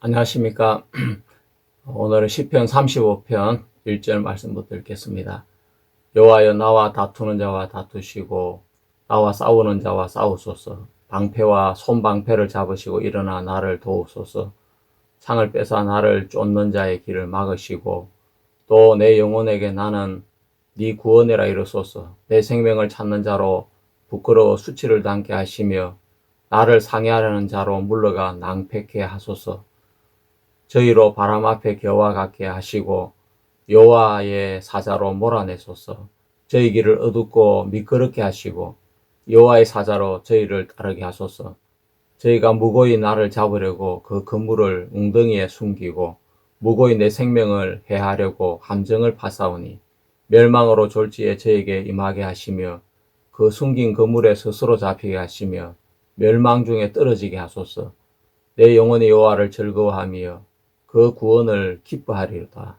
안녕하십니까. 오늘은 시편 35편 1절 말씀부터 읽겠습니다. 여호와여, 나와 다투는 자와 다투시고 나와 싸우는 자와 싸우소서. 방패와 손방패를 잡으시고 일어나 나를 도우소서. 창을 빼사 나를 쫓는 자의 길을 막으시고 또 내 영혼에게 나는 네 구원이라 이르소서. 내 생명을 찾는 자로 부끄러워 수치를 당케 하시며 나를 상해하려는 자로 물러가 낭패케 하소서. 저희로 바람 앞에 겨와 같게 하시고 여호와의 사자로 몰아내소서. 저희 길을 어둡고 미끄럽게 하시고 여호와의 사자로 저희를 따르게 하소서. 저희가 무고히 나를 잡으려고 그 그물을 웅덩이에 숨기고 무고히 내 생명을 해하려고 함정을 파싸우니 멸망으로 졸지에 저에게 임하게 하시며 그 숨긴 그물에 스스로 잡히게 하시며 멸망 중에 떨어지게 하소서. 내 영혼이 여호와를 즐거워하며 그 구원을 기뻐하리로다.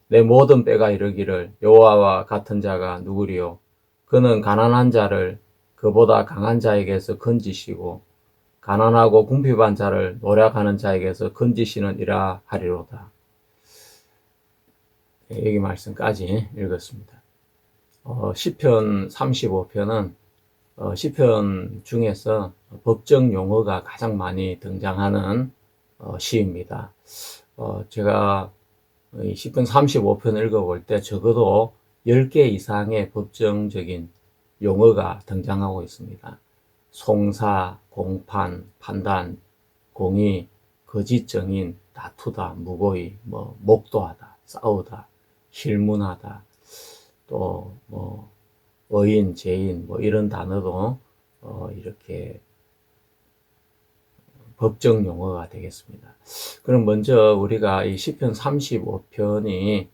내 모든 뼈가 이르기를 여호와와 같은 자가 누구리요? 그는 가난한 자를 그보다 강한 자에게서 건지시고 가난하고 궁핍한 자를 노력하는 자에게서 건지시느니라 하리로다. 여기 말씀까지 읽었습니다. 시편 35편은 시편 중에서 법정 용어가 가장 많이 등장하는 시입니다. 제가 이 시편 35편 읽어볼 때 적어도 10개 이상의 법정적인 용어가 등장하고 있습니다. 송사, 공판, 판단, 공의, 거짓 증인, 다투다, 무고히, 목도하다, 싸우다, 실문하다, 또 의인, 죄인, 이런 단어도 이렇게 법정 용어가 되겠습니다. 그럼 먼저 우리가 이 시편 35편이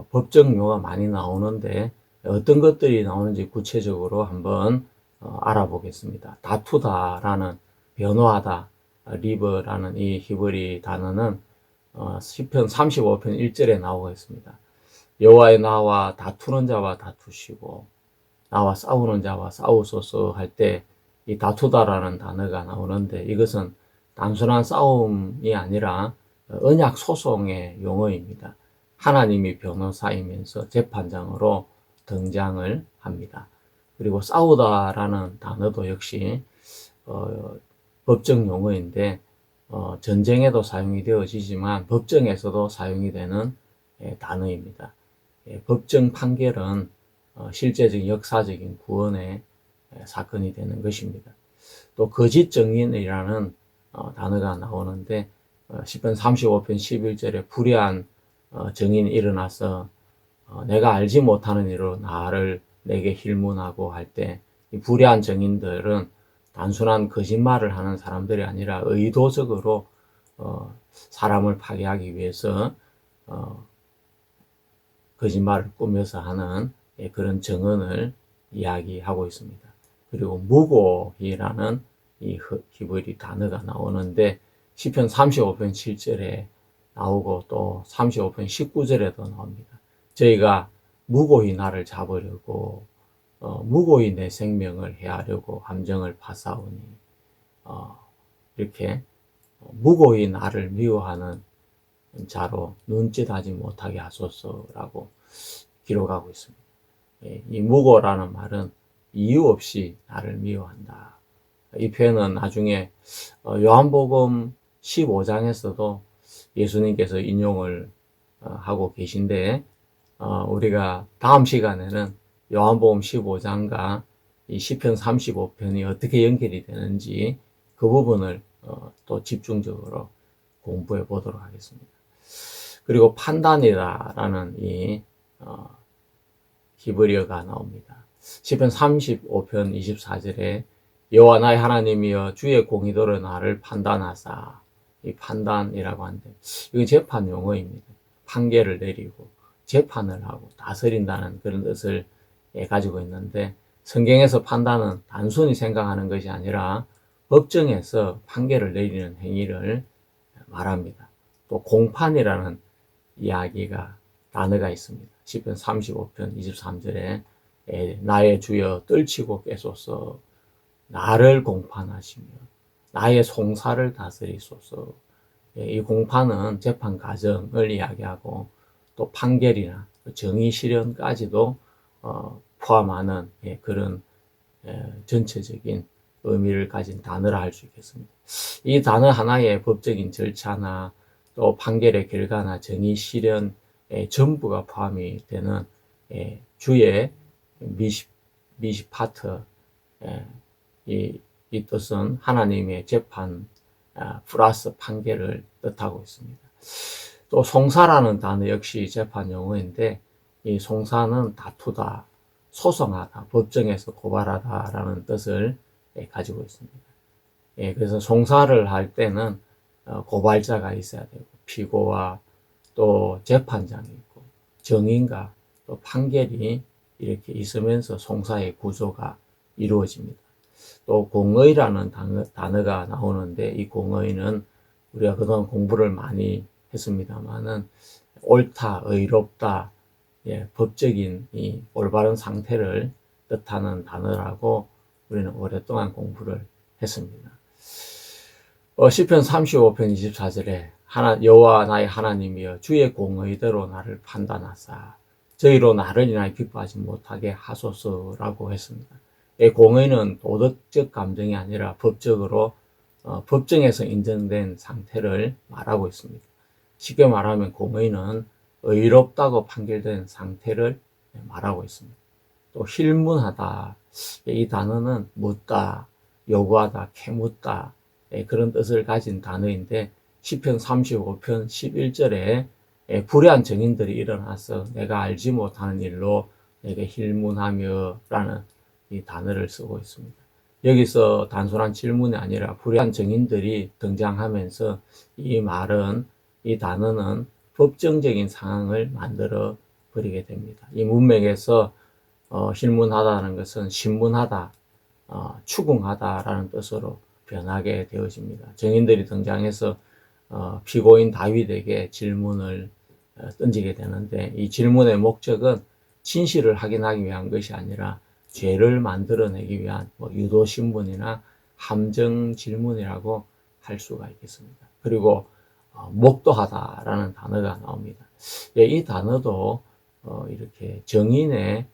법정 용어가 많이 나오는데 어떤 것들이 나오는지 구체적으로 한번 알아보겠습니다. 다투다라는 변호하다, 리버라는 이 히브리 단어는 시편 35편 1절에 나오고 있습니다. 여호와의 나와 다투는 자와 다투시고 나와 싸우는 자와 싸우소서 할 때 이 다투다라는 단어가 나오는데 이것은 단순한 싸움이 아니라 언약 소송의 용어입니다. 하나님이 변호사이면서 재판장으로 등장을 합니다. 그리고 싸우다라는 단어도 역시 법정 용어인데 전쟁에도 사용이 되어지지만 법정에서도 사용이 되는 단어입니다. 법정 판결은 실제적인 역사적인 구원의 사건이 되는 것입니다. 또 거짓 증인이라는 단어가 나오는데 시편 35편 11절에 불의한 증인이 일어나서 내가 알지 못하는 일로 나를 내게 힐문하고 할 때 이 불의한 증인들은 단순한 거짓말을 하는 사람들이 아니라 의도적으로 사람을 파괴하기 위해서 거짓말을 꾸며서 하는 그런 증언을 이야기하고 있습니다. 그리고 무고히라는 이 히브리 단어가 나오는데 시편 35편 7절에 나오고 또 35편 19절에도 나옵니다. 저희가 무고히 나를 잡으려고 무고히 내 생명을 해하려고 함정을 파싸우니 이렇게 무고히 나를 미워하는 자로 눈짓하지 못하게 하소서라고 기록하고 있습니다. 이 무고라는 말은 이유 없이 나를 미워한다. 이 표현은 나중에 요한복음 15장에서도 예수님께서 인용을 하고 계신데 우리가 다음 시간에는 요한복음 15장과 이 시편 35편이 어떻게 연결이 되는지 그 부분을 또 집중적으로 공부해 보도록 하겠습니다. 그리고 판단이다라는 이 히브리어가 나옵니다. 시편 35편 24절에 여호와 나의 하나님이여 주의 공의도로 나를 판단하사. 이 판단이라고 하는데 이건 재판 용어입니다. 판결을 내리고 재판을 하고 다스린다는 그런 뜻을 가지고 있는데 성경에서 판단은 단순히 생각하는 것이 아니라 법정에서 판결을 내리는 행위를 말합니다. 또 공판이라는 이야기가 단어가 있습니다. 시편 35편 23절에 나의 주여 떨치고 깨소서 나를 공판하시며 나의 송사를 다스리소서 이 공판은 재판 과정을 이야기하고 또 판결이나 정의 실현까지도 포함하는 그런 전체적인 의미를 가진 단어라 할 수 있겠습니다. 이 단어 하나에 법적인 절차나 또 판결의 결과나 정의 실현 전부가 포함이 되는 주의 미시파트 이 뜻은 하나님의 재판 플러스 판결을 뜻하고 있습니다. 또 송사라는 단어 역시 재판 용어인데 이 송사는 다투다, 소송하다, 법정에서 고발하다라는 뜻을 가지고 있습니다. 그래서 송사를 할 때는 고발자가 있어야 되고 피고와 또 재판장이 있고 정인과 또 판결이 이렇게 있으면서 송사의 구조가 이루어집니다. 또 공의라는 단어가 나오는데 이 공의는 우리가 그동안 공부를 많이 했습니다만은 옳다, 의롭다, 법적인 이 올바른 상태를 뜻하는 단어라고 우리는 오랫동안 공부를 했습니다. 시편 35편 24절에 여호와 나의 하나님이여 주의 공의대로 나를 판단하사 저희로 나를 인하여 기뻐하지 못하게 하소서라고 했습니다. 공의는 도덕적 감정이 아니라 법적으로 법정에서 인정된 상태를 말하고 있습니다. 쉽게 말하면 공의는 의롭다고 판결된 상태를 말하고 있습니다. 또 힐문하다, 이 단어는 묻다, 요구하다, 캐묻다 그런 뜻을 가진 단어인데 시편 35편 11절에 불의한 증인들이 일어나서 내가 알지 못하는 일로 내게 힐문하며 라는 이 단어를 쓰고 있습니다. 여기서 단순한 질문이 아니라 불의한 증인들이 등장하면서 이 말은 이 단어는 법정적인 상황을 만들어 버리게 됩니다. 이 문맥에서 힐문하다는 것은 신문하다, 추궁하다라는 뜻으로 변하게 되어집니다. 증인들이 등장해서 피고인 다윗에게 질문을 던지게 되는데 이 질문의 목적은 진실을 확인하기 위한 것이 아니라 죄를 만들어내기 위한 유도신문이나 함정 질문이라고 할 수가 있겠습니다. 그리고 목도하다라는 단어가 나옵니다. 이 단어도 이렇게 정인의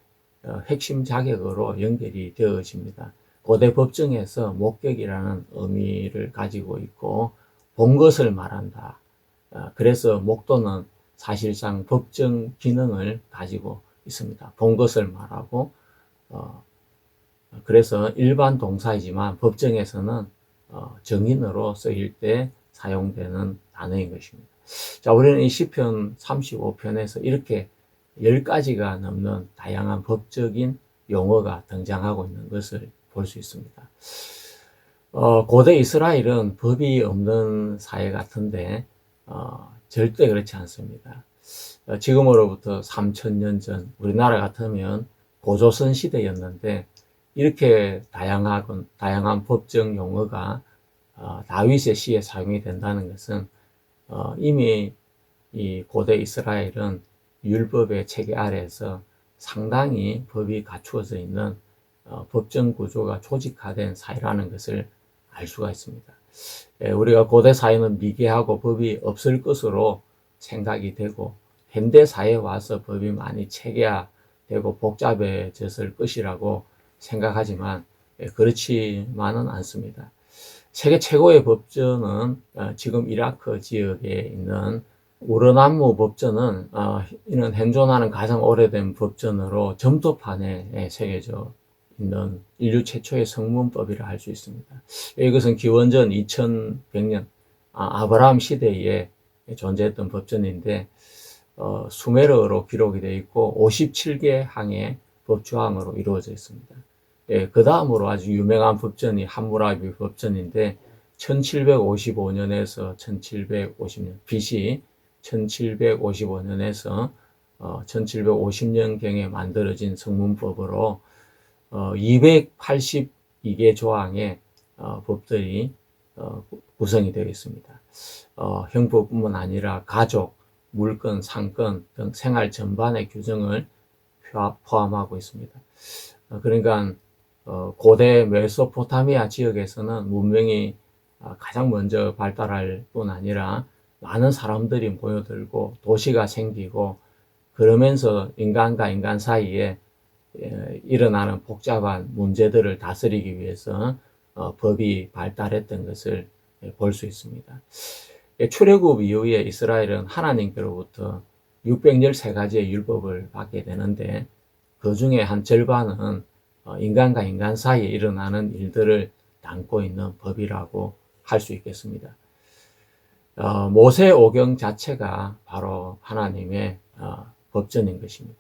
핵심 자격으로 연결이 되어집니다. 고대 법정에서 목격이라는 의미를 가지고 있고 본 것을 말한다. 그래서 목도는 사실상 법정 기능을 가지고 있습니다. 본 것을 말하고 그래서 일반 동사이지만 법정에서는 정인으로 쓰일 때 사용되는 단어인 것입니다. 자, 우리는 이 시편 35편에서 이렇게 10가지가 넘는 다양한 법적인 용어가 등장하고 있는 것을 볼 수 있습니다. 고대 이스라엘은 법이 없는 사회 같은데 절대 그렇지 않습니다. 지금으로부터 3000년 전 우리나라 같으면 고조선 시대였는데 이렇게 다양한 법정 용어가 다윗의 시에 사용이 된다는 것은 이미 이 고대 이스라엘은 율법의 체계 아래에서 상당히 법이 갖추어져 있는 법정 구조가 조직화된 사회라는 것을 알 수가 있습니다. 우리가 고대 사회는 미개하고 법이 없을 것으로 생각이 되고 현대 사회에 와서 법이 많이 체계화되고 복잡해졌을 것이라고 생각하지만 그렇지만은 않습니다. 세계 최고의 법전은 지금 이라크 지역에 있는 우르남무 법전은 이는 현존하는 가장 오래된 법전으로 점토판에 새겨져 있는 인류 최초의 성문법이라 할 수 있습니다. 이것은 기원전 2100년 아브라함 시대에 존재했던 법전인데 수메르어로 기록이 되어 있고 57개 항의 법조항으로 이루어져 있습니다. 그 다음으로 아주 유명한 법전이 함무라비 법전인데 1755년에서 1750년 BC 1755년에서 1750년경에 만들어진 성문법으로 282개 조항의 법들이 구성이 되어 있습니다. 형법뿐만 아니라 가족, 물권, 상권 등 생활 전반의 규정을 포함하고 있습니다. 그러니까 고대 메소포타미아 지역에서는 문명이 가장 먼저 발달할 뿐 아니라 많은 사람들이 모여들고 도시가 생기고 그러면서 인간과 인간 사이에 일어나는 복잡한 문제들을 다스리기 위해서 법이 발달했던 것을 볼 수 있습니다. 출애굽 이후에 이스라엘은 하나님께로부터 613가지의 율법을 받게 되는데 그 중에 한 절반은 인간과 인간 사이에 일어나는 일들을 담고 있는 법이라고 할 수 있겠습니다. 모세오경 자체가 바로 하나님의 법전인 것입니다.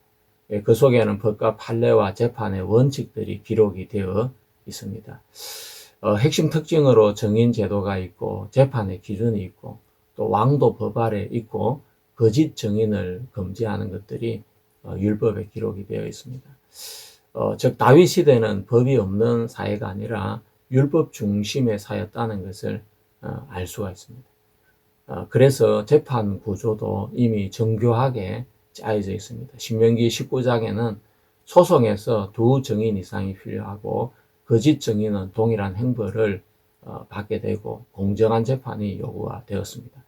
그 속에는 법과 판례와 재판의 원칙들이 기록이 되어 있습니다. 핵심 특징으로 정인 제도가 있고 재판의 기준이 있고 또 왕도 법 아래 있고 거짓 정인을 금지하는 것들이 율법에 기록이 되어 있습니다. 즉 다윗 시대는 법이 없는 사회가 아니라 율법 중심의 사회였다는 것을 알 수가 있습니다. 그래서 재판 구조도 이미 정교하게 짜여져 있습니다. 신명기 19장에는 소송에서 두 정인 이상이 필요하고 거짓 정인은 동일한 형벌을 받게 되고 공정한 재판이 요구가 되었습니다.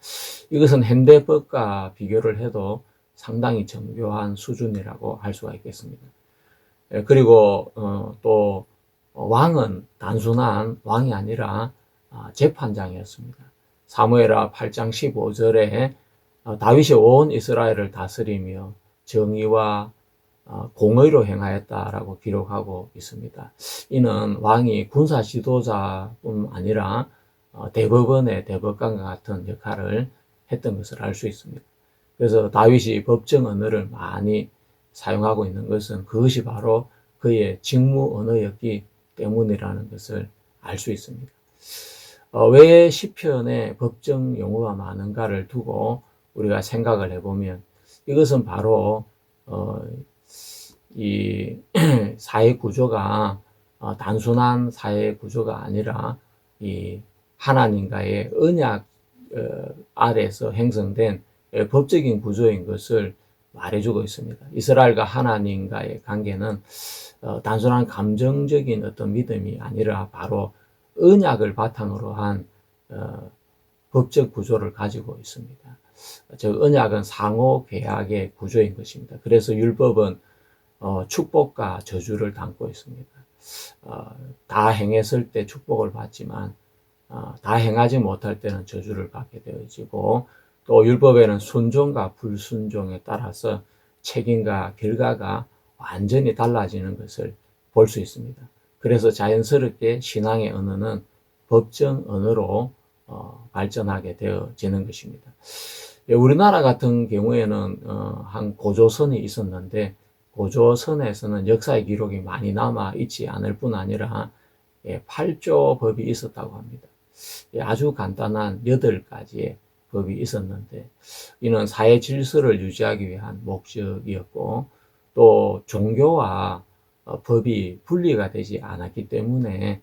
이것은 현대법과 비교를 해도 상당히 정교한 수준이라고 할 수가 있겠습니다. 그리고 또 왕은 단순한 왕이 아니라 재판장이었습니다. 사무엘하 8장 15절에 다윗이 온 이스라엘을 다스리며 정의와 공의로 행하였다라고 기록하고 있습니다. 이는 왕이 군사 지도자뿐 아니라 대법원의 대법관과 같은 역할을 했던 것을 알 수 있습니다. 그래서 다윗이 법정 언어를 많이 사용하고 있는 것은 그것이 바로 그의 직무 언어였기 때문이라는 것을 알 수 있습니다. 왜 시편에 법정 용어가 많은가를 두고 우리가 생각을 해보면 이것은 바로 이 사회 구조가 단순한 사회 구조가 아니라 이 하나님과의 언약 아래에서 형성된 법적인 구조인 것을 말해주고 있습니다. 이스라엘과 하나님과의 관계는 단순한 감정적인 어떤 믿음이 아니라 바로 언약을 바탕으로 한 법적 구조를 가지고 있습니다. 즉 언약은 상호 계약의 구조인 것입니다. 그래서 율법은 축복과 저주를 담고 있습니다. 다 행했을 때 축복을 받지만 다 행하지 못할 때는 저주를 받게 되어지고 또 율법에는 순종과 불순종에 따라서 책임과 결과가 완전히 달라지는 것을 볼 수 있습니다. 그래서 자연스럽게 신앙의 언어는 법정 언어로 발전하게 되어지는 것입니다. 우리나라 같은 경우에는 한 고조선이 있었는데 고조선에서는 역사의 기록이 많이 남아 있지 않을 뿐 아니라 8조 법이 있었다고 합니다. 아주 간단한 8가지의 법이 있었는데 이는 사회 질서를 유지하기 위한 목적이었고 또 종교와 법이 분리가 되지 않았기 때문에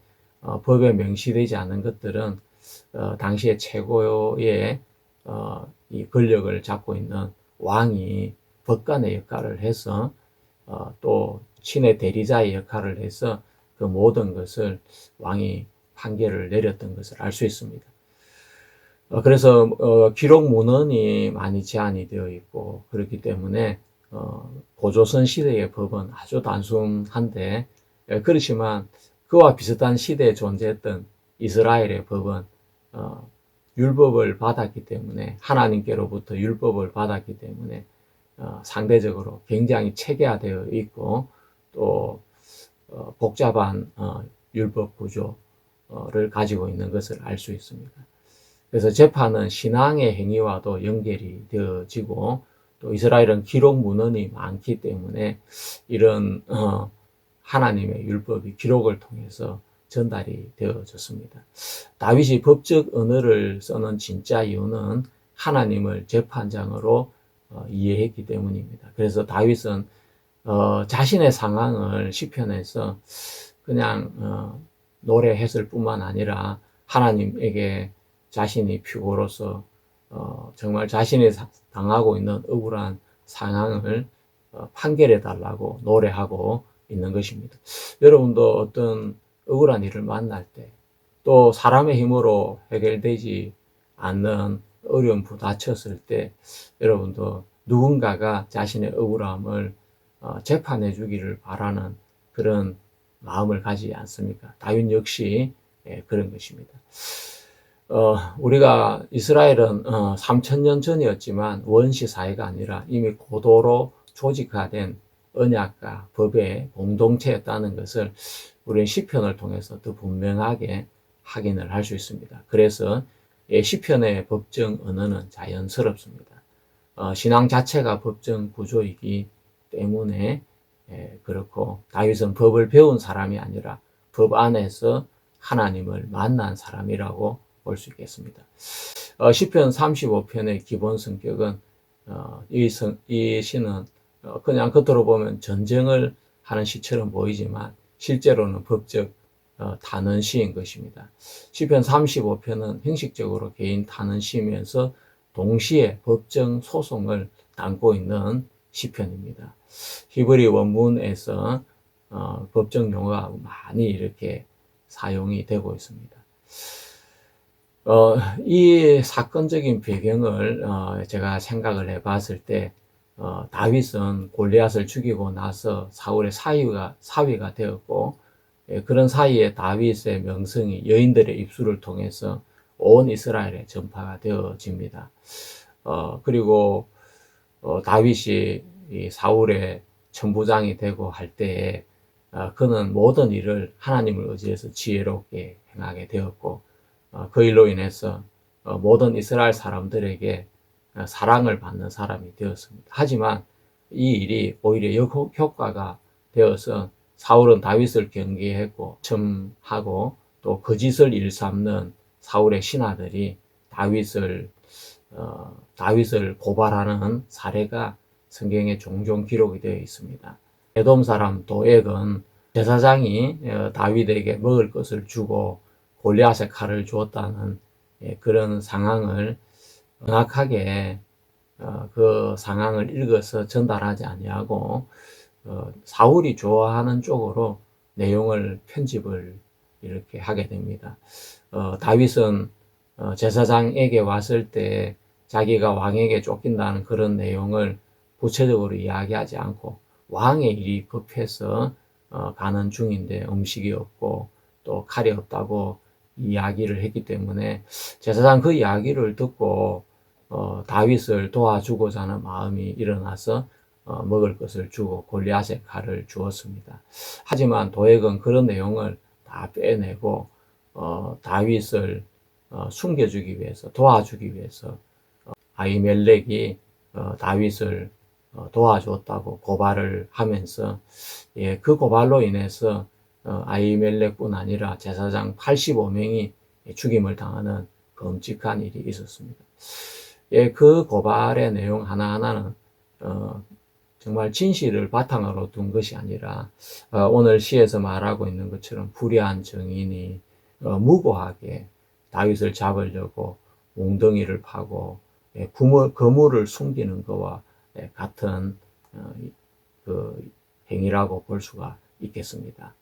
법에 명시되지 않은 것들은 당시의 최고의 이 권력을 잡고 있는 왕이 법관의 역할을 해서 또 신의 대리자의 역할을 해서 그 모든 것을 왕이 판결을 내렸던 것을 알 수 있습니다. 그래서 기록 문헌이 많이 제한이 되어 있고 그렇기 때문에 고조선 시대의 법은 아주 단순한데 그렇지만 그와 비슷한 시대에 존재했던 이스라엘의 법은 율법을 받았기 때문에 하나님께로부터 율법을 받았기 때문에 상대적으로 굉장히 체계화되어 있고 또 복잡한 율법 구조를 가지고 있는 것을 알 수 있습니다. 그래서 재판은 신앙의 행위와도 연결이 되어지고 또 이스라엘은 기록 문헌이 많기 때문에 이런 하나님의 율법이 기록을 통해서 전달이 되어졌습니다. 다윗이 법적 언어를 쓰는 진짜 이유는 하나님을 재판장으로 이해했기 때문입니다. 그래서 다윗은 자신의 상황을 시편에서 그냥 노래했을 뿐만 아니라 하나님에게 자신이 표고로서 정말 자신이 당하고 있는 억울한 상황을 판결해 달라고 노래하고 있는 것입니다. 여러분도 어떤 억울한 일을 만날 때 또 사람의 힘으로 해결되지 않는 어려움 부딪혔을 때 여러분도 누군가가 자신의 억울함을 재판해 주기를 바라는 그런 마음을 가지지 않습니까? 다윗 역시 그런 것입니다. 우리가 이스라엘은 3000년 전이었지만 원시 사회가 아니라 이미 고도로 조직화된 언약과 법의 공동체였다는 것을 우리는 시편을 통해서 더 분명하게 확인을 할 수 있습니다. 그래서 시편의 법정 언어는 자연스럽습니다. 신앙 자체가 법정 구조이기 때문에 그렇고, 다윗은 법을 배운 사람이 아니라 법 안에서 하나님을 만난 사람이라고 볼 수 있겠습니다. 시편 35편의 기본 성격은 이 시는 그냥 겉으로 보면 전쟁을 하는 시처럼 보이지만 실제로는 법적 탄원 시인 것입니다. 시편 35편은 형식적으로 개인 탄원 시면서 동시에 법정 소송을 담고 있는 시편입니다. 히브리 원문에서 법정 용어가 많이 이렇게 사용이 되고 있습니다. 이 사건적인 배경을 제가 생각을 해봤을 때 다윗은 골리앗을 죽이고 나서 사울의 사위가 되었고, 그런 사이에 다윗의 명성이 여인들의 입술을 통해서 온 이스라엘에 전파가 되어집니다. 그리고 다윗이 이 사울의 천부장이 되고 할 때에 그는 모든 일을 하나님을 의지해서 지혜롭게 행하게 되었고, 그 일로 인해서 모든 이스라엘 사람들에게 사랑을 받는 사람이 되었습니다. 하지만 이 일이 오히려 역효과가 되어서 사울은 다윗을 경계했고 첨하고 또 거짓을 일삼는 사울의 신하들이 다윗을 고발하는 사례가 성경에 종종 기록이 되어 있습니다. 에돔 사람 도액은 제사장이 다윗에게 먹을 것을 주고 골리앗의 칼을 주었다는 그런 상황을 정확하게 그 상황을 읽어서 전달하지 아니하고 사울이 좋아하는 쪽으로 내용을 편집을 이렇게 하게 됩니다. 다윗은 제사장에게 왔을 때 자기가 왕에게 쫓긴다는 그런 내용을 구체적으로 이야기하지 않고 왕의 일이 급해서 가는 중인데 음식이 없고 또 칼이 없다고 이야기를 했기 때문에 제사장 그 이야기를 듣고 다윗을 도와주고자 하는 마음이 일어나서 먹을 것을 주고 골리앗의 칼을 주었습니다. 하지만 도액은 그런 내용을 다 빼내고 다윗을 숨겨주기 위해서, 도와주기 위해서 아히멜렉이 다윗을 도와줬다고 고발을 하면서 그 고발로 인해서 아히멜렉뿐 아니라 제사장 85명이 죽임을 당하는 끔찍한 일이 있었습니다. 그 고발의 내용 하나하나는 정말 진실을 바탕으로 둔 것이 아니라 오늘 시에서 말하고 있는 것처럼 불의한 정인이 무고하게 다윗을 잡으려고 몽덩이를 파고 거물을 숨기는 것과 같은 그 행위라고 볼 수가 있겠습니다.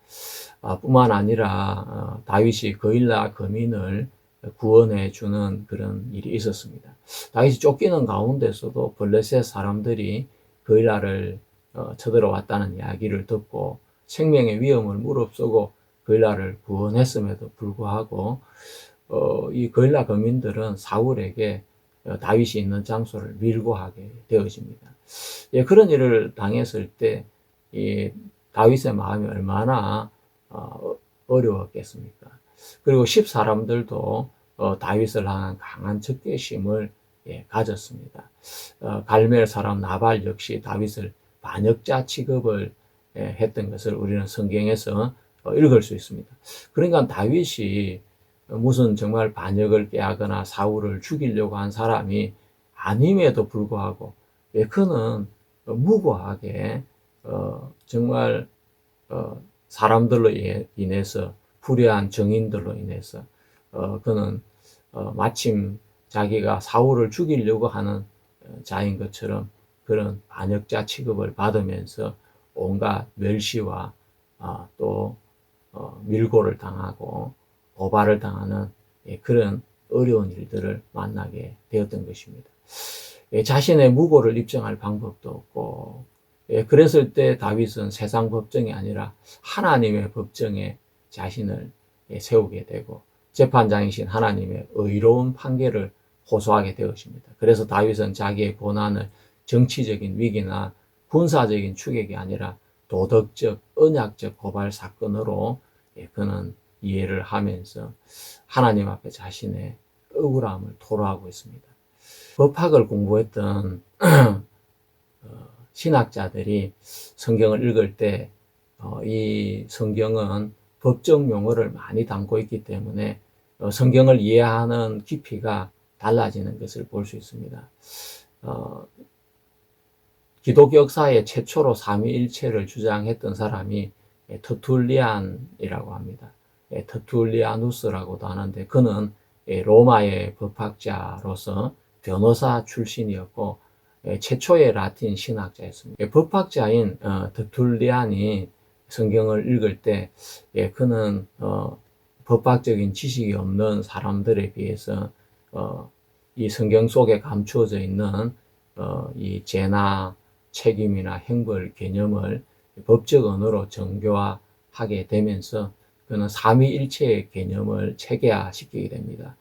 뿐만 아니라 다윗이 거일라 거민을 구원해 주는 그런 일이 있었습니다. 다윗이 쫓기는 가운데서도 블레셋 사람들이 거일라를 쳐들어왔다는 이야기를 듣고 생명의 위험을 무릅쓰고 거일라를 구원했음에도 불구하고 이 거일라 거민들은 사울에게 다윗이 있는 장소를 밀고 하게 되어집니다. 그런 일을 당했을 때 이 다윗의 마음이 얼마나 어려웠겠습니까? 그리고 10사람들도 다윗을 향한 강한 적개심을 가졌습니다. 갈멜 사람 나발 역시 다윗을 반역자 취급을 했던 것을 우리는 성경에서 읽을 수 있습니다. 그러니까 다윗이 무슨 정말 반역을 꾀하거나 사울을 죽이려고 한 사람이 아님에도 불구하고 그는 무고하게 정말 사람들로 인해서 불의한 정인들로 인해서 그는 마침 자기가 사울을 죽이려고 하는 자인 것처럼 그런 반역자 취급을 받으면서 온갖 멸시와 또 밀고를 당하고 고발을 당하는 그런 어려운 일들을 만나게 되었던 것입니다. 자신의 무고를 입증할 방법도 없고, 그랬을 때 다윗은 세상 법정이 아니라 하나님의 법정에 자신을 세우게 되고 재판장이신 하나님의 의로운 판결을 호소하게 되었습니다. 그래서 다윗은 자기의 고난을 정치적인 위기나 군사적인 추격이 아니라 도덕적, 언약적 고발 사건으로 그는 이해를 하면서 하나님 앞에 자신의 억울함을 토로하고 있습니다. 법학을 공부했던 신학자들이 성경을 읽을 때 이 성경은 법적 용어를 많이 담고 있기 때문에 성경을 이해하는 깊이가 달라지는 것을 볼 수 있습니다. 기독교 역사의 최초로 삼위일체를 주장했던 사람이 터툴리안이라고 합니다. 터툴리아누스라고도 하는데 그는 로마의 법학자로서 변호사 출신이었고 최초의 라틴 신학자였습니다. 법학자인 터툴리안이 성경을 읽을 때 그는 법학적인 지식이 없는 사람들에 비해서 이 성경 속에 감추어져 있는 이 죄나 책임이나 형벌 개념을 법적 언어로 정교화하게 되면서 그는 삼위일체의 개념을 체계화시키게 됩니다.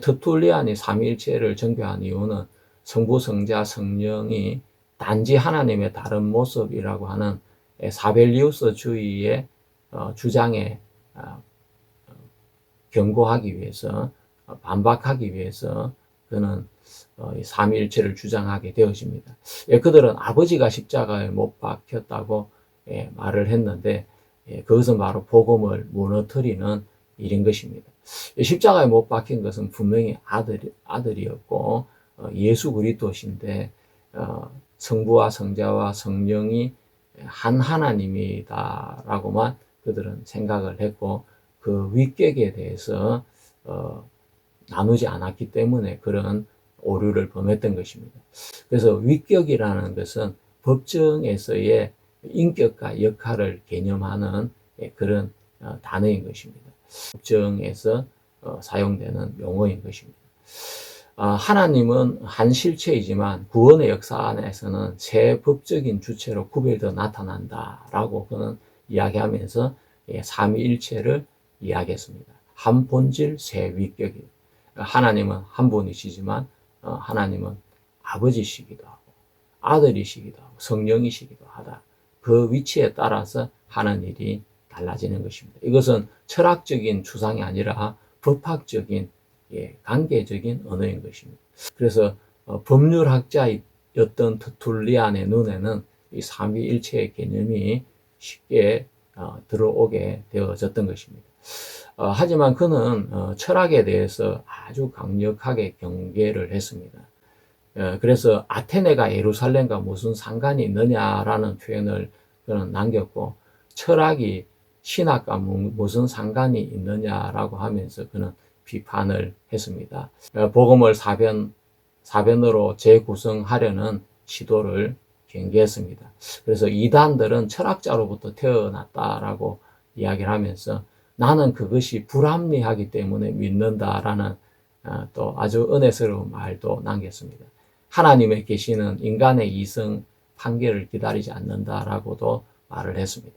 터툴리안이 삼위일체를 정교한 이유는 성부, 성자, 성령이 단지 하나님의 다른 모습이라고 하는 사벨리우스주의의 주장에 경고하기 위해서, 반박하기 위해서 그는 삼위일체를 주장하게 되어집니다. 그들은 아버지가 십자가에 못 박혔다고 말을 했는데 그것은 바로 복음을 무너뜨리는 일인 것입니다. 십자가에 못 박힌 것은 분명히 아들이었고 예수 그리스도신데 성부와 성자와 성령이 한 하나님이다라고만 그들은 생각을 했고 그 위격에 대해서 나누지 않았기 때문에 그런 오류를 범했던 것입니다. 그래서 위격이라는 것은 법정에서의 인격과 역할을 개념하는 그런 단어인 것입니다. 법정에서 사용되는 용어인 것입니다. 하나님은 한 실체이지만 구원의 역사 안에서는 새 법적인 주체로 구별되어 나타난다라고 그는 이야기하면서 삼위일체를 이야기했습니다. 한 본질, 새 위격이. 하나님은 한 분이시지만 하나님은 아버지시기도 하고 아들이시기도 하고 성령이시기도 하다. 그 위치에 따라서 하는 일이 달라지는 것입니다. 이것은 철학적인 추상이 아니라 법학적인 관계적인 언어인 것입니다. 그래서 법률학자였던 터툴리안의 눈에는 이 삼위일체의 개념이 쉽게 들어오게 되어졌던 것입니다. 하지만 그는 철학에 대해서 아주 강력하게 경계를 했습니다. 그래서 아테네가 예루살렘과 무슨 상관이 있느냐라는 표현을 그는 남겼고 철학이 신학과 무슨 상관이 있느냐라고 하면서 그는 비판을 했습니다. 복음을 사변으로 재구성하려는 시도를 경계했습니다. 그래서 이단들은 철학자로부터 태어났다라고 이야기를 하면서 나는 그것이 불합리하기 때문에 믿는다라는 또 아주 은혜스러운 말도 남겼습니다. 하나님의 계시는 인간의 이성 판결을 기다리지 않는다라고도 말을 했습니다.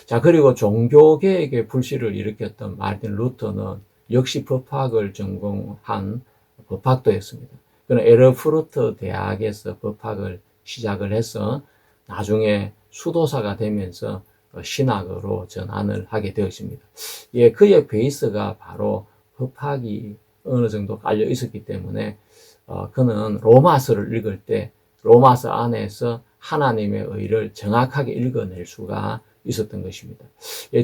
자, 그리고 종교개혁의 불씨를 일으켰던 마르틴 루터는 역시 법학을 전공한 법학도였습니다. 그는 에르푸르트 대학에서 법학을 시작을 해서 나중에 수도사가 되면서 신학으로 전환을 하게 되었습니다. 그의 베이스가 바로 법학이 어느 정도 깔려 있었기 때문에 그는 로마서를 읽을 때 로마서 안에서 하나님의 의를 정확하게 읽어낼 수가 있었던 것입니다.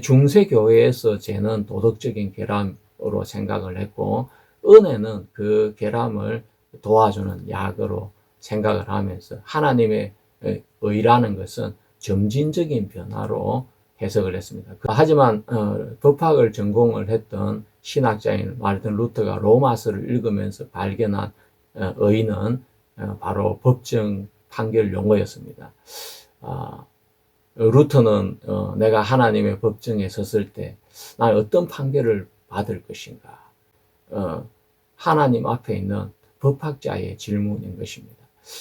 중세교회에서 죄는 도덕적인 결함으로 생각을 했고 은혜는 그 결함을 도와주는 약으로 생각을 하면서 하나님의 의라는 것은 점진적인 변화로 해석을 했습니다. 하지만 법학을 전공을 했던 신학자인 마르틴 루터가 로마서를 읽으면서 발견한 의는 바로 법정 판결 용어였습니다. 루터는 내가 하나님의 법정에 섰을 때 난 어떤 판결을 받을 것인가, 하나님 앞에 있는 법학자의 질문인 것입니다.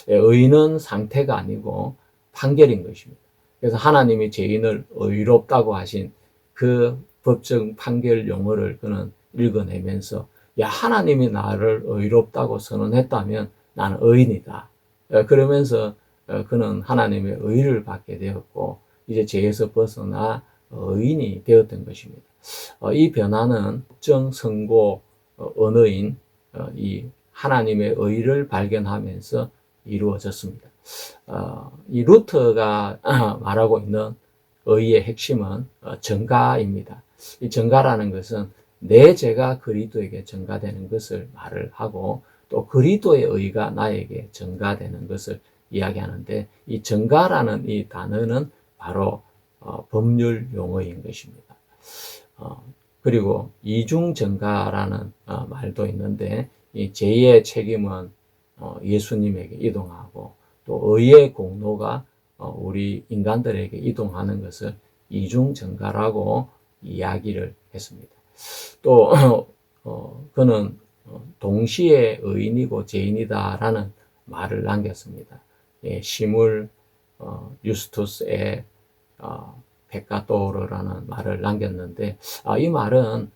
의는 상태가 아니고 판결인 것입니다. 그래서 하나님이 죄인을 의롭다고 하신 그 법정 판결 용어를 그는 읽어내면서 야, 하나님이 나를 의롭다고 선언했다면 나는 의인이다. 그러면서 그는 하나님의 의를 받게 되었고 이제 죄에서 벗어나 의인이 되었던 것입니다. 이 변화는 법정 선고 언어인 이 하나님의 의를 발견하면서 이루어졌습니다. 이 루터가 말하고 있는 의의 핵심은 전가입니다. 이 전가라는 것은 내 죄가 그리스도에게 전가되는 것을 말을 하고 또 그리스도의 의가 나에게 전가되는 것을 이야기하는데 이 전가라는 이 단어는 바로 법률 용어인 것입니다. 그리고 이중 전가라는 말도 있는데 이 죄의 책임은 예수님에게 이동하고 또 의의 공로가 우리 인간들에게 이동하는 것을 이중 전가라고 이야기를 했습니다. 또 그는 동시에 의인이고 죄인이다라는 말을 남겼습니다. 시물 유스투스의 페카토르라는 말을 남겼는데 이 말은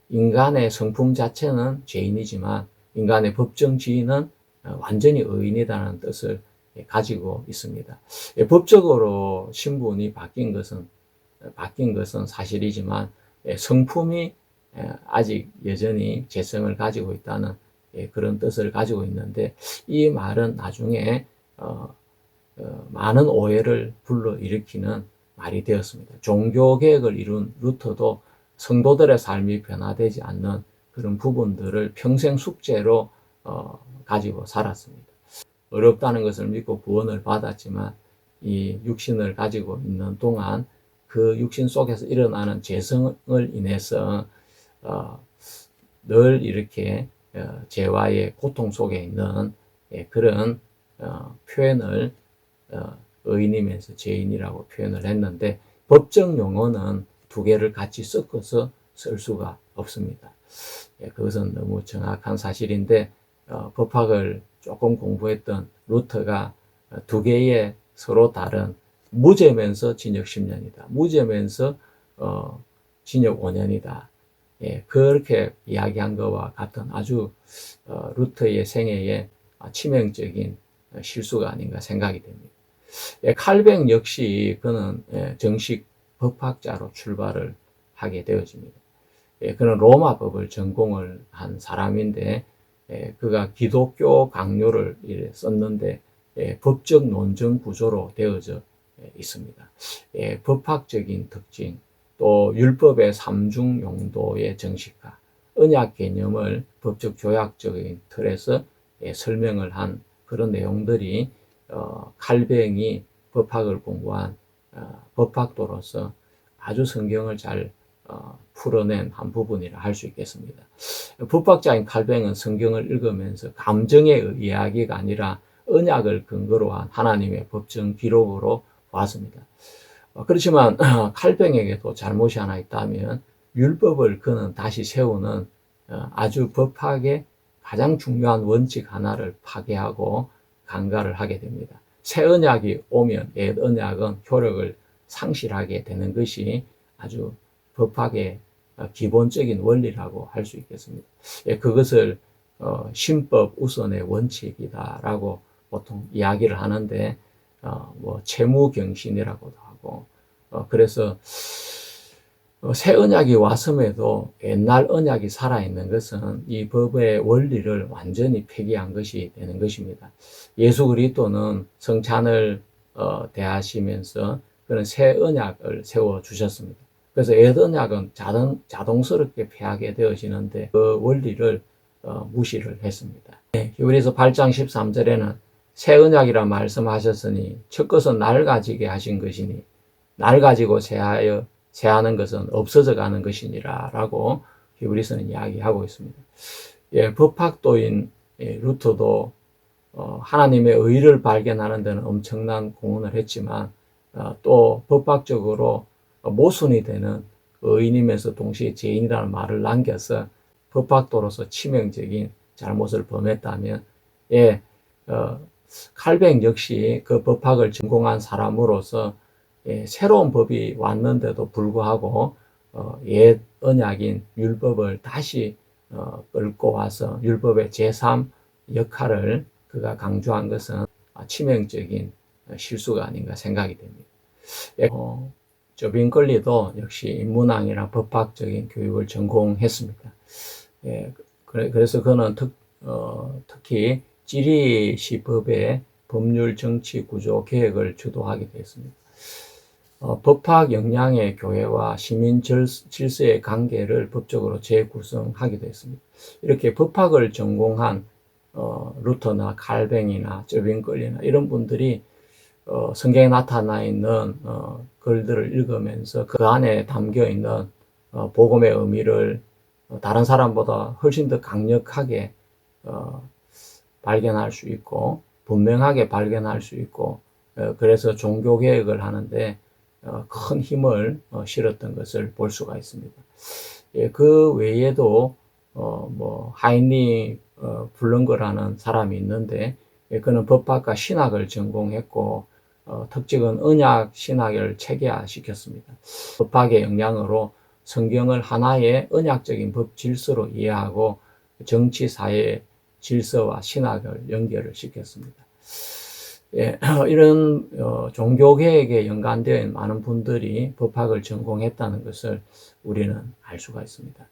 인간의 성품 자체는 죄인이지만 인간의 법정 지위는 완전히 의인이라는 뜻을 가지고 있습니다. 법적으로 신분이 바뀐 것은 사실이지만 성품이 아직 여전히 죄성을 가지고 있다는 그런 뜻을 가지고 있는데 이 말은 나중에 많은 오해를 불러일으키는 말이 되었습니다. 종교개혁을 이룬 루터도 성도들의 삶이 변화되지 않는 그런 부분들을 평생 숙제로 가지고 살았습니다. 어렵다는 것을 믿고 구원을 받았지만 이 육신을 가지고 있는 동안 그 육신 속에서 일어나는 죄성을 인해서 늘 이렇게 죄와의 고통 속에 있는 그런 표현을 의인이면서 죄인이라고 표현을 했는데 법정 용어는 두 개를 같이 섞어서 쓸 수가 없습니다. 그것은 너무 정확한 사실인데 법학을 조금 공부했던 루터가 두 개의 서로 다른 무죄면서 징역 10년이다. 무죄면서 징역 5년이다. 그렇게 이야기한 것과 같은 아주 루터의 생애에 치명적인 실수가 아닌가 생각이 됩니다. 칼뱅 역시 그는 정식 법학자로 출발을 하게 되어집니다. 그는 로마법을 전공을 한 사람인데 그가 기독교 강요를 썼는데 법적 논정 구조로 되어져 있습니다. 법학적인 특징, 또 율법의 삼중 용도의 정식화, 언약 개념을 법적 조약적인 틀에서 설명을 한 그런 내용들이 칼뱅이 법학을 공부한 법학도로서 아주 성경을 잘 풀어낸 한 부분이라 할 수 있겠습니다. 법학자인 칼뱅은 성경을 읽으면서 감정의 이야기가 아니라 언약을 근거로 한 하나님의 법정 기록으로 보았습니다. 그렇지만 칼뱅에게도 잘못이 하나 있다면 율법을 그는 다시 세우는 아주 법학의 가장 중요한 원칙 하나를 파괴하고 강가를 하게 됩니다. 새 언약이 오면 옛 언약은 효력을 상실하게 되는 것이 아주 법학의 기본적인 원리라고 할 수 있겠습니다. 그것을 신법 우선의 원칙이다라고 보통 이야기를 하는데 뭐 채무경신이라고도 하고 그래서 새 언약이 왔음에도 옛날 언약이 살아있는 것은 이 법의 원리를 완전히 폐기한 것이 되는 것입니다. 예수 그리스도는 성찬을 대하시면서 그런 새 언약을 세워주셨습니다. 그래서 옛 언약은 자동스럽게 폐하게 되어지는데 그 원리를 무시를 했습니다. 히브리서 8장 13절에는 새 언약이라 말씀하셨으니 첫 것은 날 가지게 하신 것이니 날 가지고 세하는 것은 없어져 가는 것이니라 라고 히브리서는 이야기하고 있습니다. 법학도인 루터도 하나님의 의를 발견하는 데는 엄청난 공헌을 했지만 또 법학적으로 모순이 되는 의인이면서 동시에 죄인이라는 말을 남겨서 법학도로서 치명적인 잘못을 범했다면, 예, 칼뱅 역시 그 법학을 전공한 사람으로서 새로운 법이 왔는데도 불구하고 옛 언약인 율법을 다시 끌고 와서 율법의 제3 역할을 그가 강조한 것은 치명적인 실수가 아닌가 생각이 됩니다. 저빈걸리도 역시 인문학이나 법학적인 교육을 전공했습니다. 그래서 그는 특히 지리시법의 법률 정치 구조 개혁을 주도하게 되었습니다. 법학 역량의 교회와 시민 질서의 관계를 법적으로 재구성하게 되었습니다. 이렇게 법학을 전공한 루터나 칼뱅이나 저빈걸리나 이런 분들이 성경에 나타나 있는 글들을 읽으면서 그 안에 담겨 있는 복음의 의미를 다른 사람보다 훨씬 더 강력하게 발견할 수 있고 분명하게 발견할 수 있고 그래서 종교개혁을 하는데 큰 힘을 실었던 것을 볼 수가 있습니다. 그 외에도 하이니 블렁거라는 사람이 있는데 그는 법학과 신학을 전공했고 특징은 언약 신학을 체계화시켰습니다. 법학의 역량으로 성경을 하나의 언약적인 법 질서로 이해하고 정치, 사회, 질서와 신학을 연결을 시켰습니다. 이런 종교개혁에 연관되어 있는 많은 분들이 법학을 전공했다는 것을 우리는 알 수가 있습니다.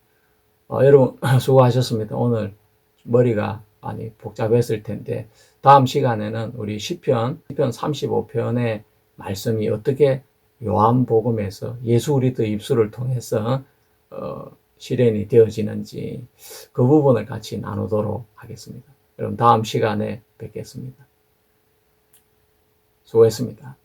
여러분 수고하셨습니다. 오늘 머리가 많이 복잡했을 텐데 다음 시간에는 우리 시편 35편의 말씀이 어떻게 요한복음에서 예수 그리스도 입술을 통해서 실현이 되어지는지 그 부분을 같이 나누도록 하겠습니다. 여러분 다음 시간에 뵙겠습니다. 수고했습니다.